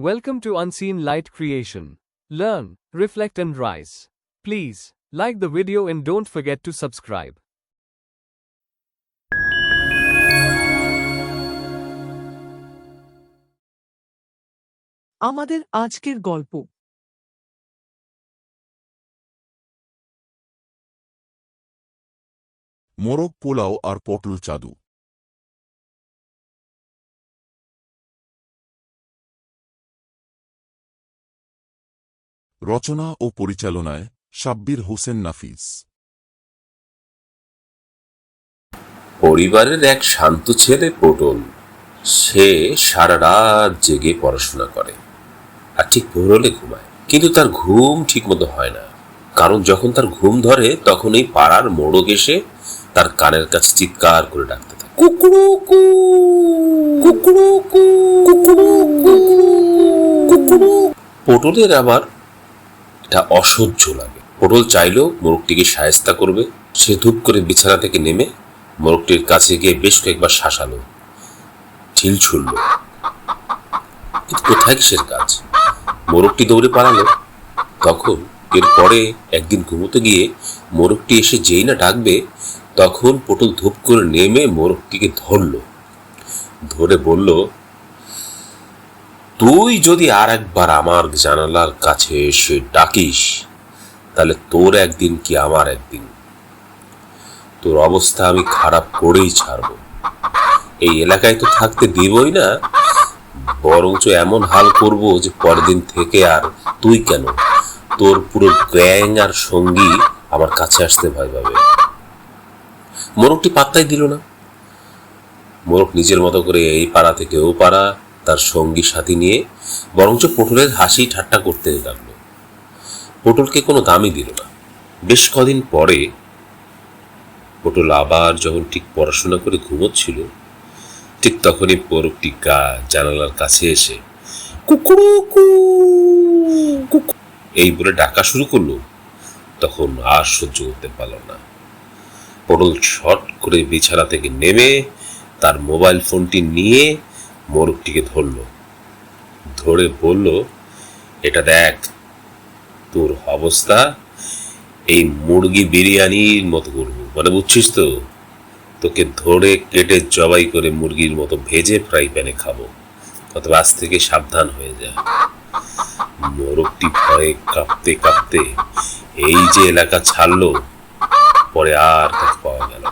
Welcome to Unseen Light Creation. Learn, reflect, and rise. Please like the video and don't forget to subscribe. আমাদের আজকের গল্প। মোরগ পোলাও আর পটল চাদু। রচনা ও পরিচালনায় সাব্বির হোসেন নাফিস। পরিবারের এক শান্ত ছেলে পটল। সে সারা রাত জেগে পড়াশোনা করে আর ঠিক ভোর হলে ঘুমায়, কিন্তু তার ঘুম ঠিক মতো হয় না। কারণ যখন তার ঘুম ধরে তখন এই পাড়ার মোড়ক এসে তার কানের কাছে চিৎকার করে ডাকতে থাকে, কুকুরুকু কুকুরুকু কুকুরুকু কুকুরু। পটলের আবার এটা অসহ্য লাগে। পটল চাইলেও মোরগটিকে শায়েস্তা করবে। সে ধূপ করে বিছানা থেকে নেমে মোরগটির কাছে গিয়ে বেশ কয়েকবার শাসালো, ঢিল ছুড়ল, কিন্তু কোথায় কিসের কাজ। মোরগটি দৌড়ে পালালো। তখন এরপরে একদিন ঘুমোতে গিয়ে মোরগটি এসে যেই না ডাকবে, তখন পটল ধূপ করে নেমে মোরগটিকে ধরে বলল, তুই যদি আর একবার আমার জানালার কাছে এসে ডাকিস, তাহলে তোর একদিন কি আমার একদিন। তোর অবস্থা আমি খারাপ করেই ছাড়ব। এই এলাকায় তো থাকতে দিবই না, বরঞ্চ এমন হাল করব যে পরদিন থেকে আর তুই কেন, তোর পুরো গ্যাং আর সঙ্গী আমার কাছে আসতে ভয় পাবে। মোরগটি পাত্তাই দিল না। মোরগ নিজের মতো করে এই পাড়া থেকে ও পাড়া তার সঙ্গী সাথী নিয়ে বরঞ্চ পটলের হাসি ঠাট্টা করতে লাগলো। পটলকে কোনো দামই দিল না। বেশ কদিন পরে পটল আবার যখন ঠিক পড়াশোনা করে ঘুমোচ্ছিল, ঠিক তখনই মোরগটি জানালার কাছে এসে কুকুরুকু এই বলে ডাকা শুরু করলো। তখন আর সহ্য করতে পারল না। পটল ছট করে বিছানা থেকে নেমে তার মোবাইল ফোনটি নিয়ে মোরগটিকে ধরে বলল, এটা দেখ, তোর অবস্থা এই মুরগি বিরিয়ানির মতো করবো, মানে বুঝছিস তো, তোকে ধরে কেটে জবাই করে মুরগির মতো ভেজে ফ্রাই প্যানে খাবো, অথবা আজ থেকে সাবধান হয়ে যায়। মোরগটি ভয়ে কাঁপতে কাঁপতে এই যে এলাকা ছাড়লো, পরে আর তাকে পাওয়া গেল।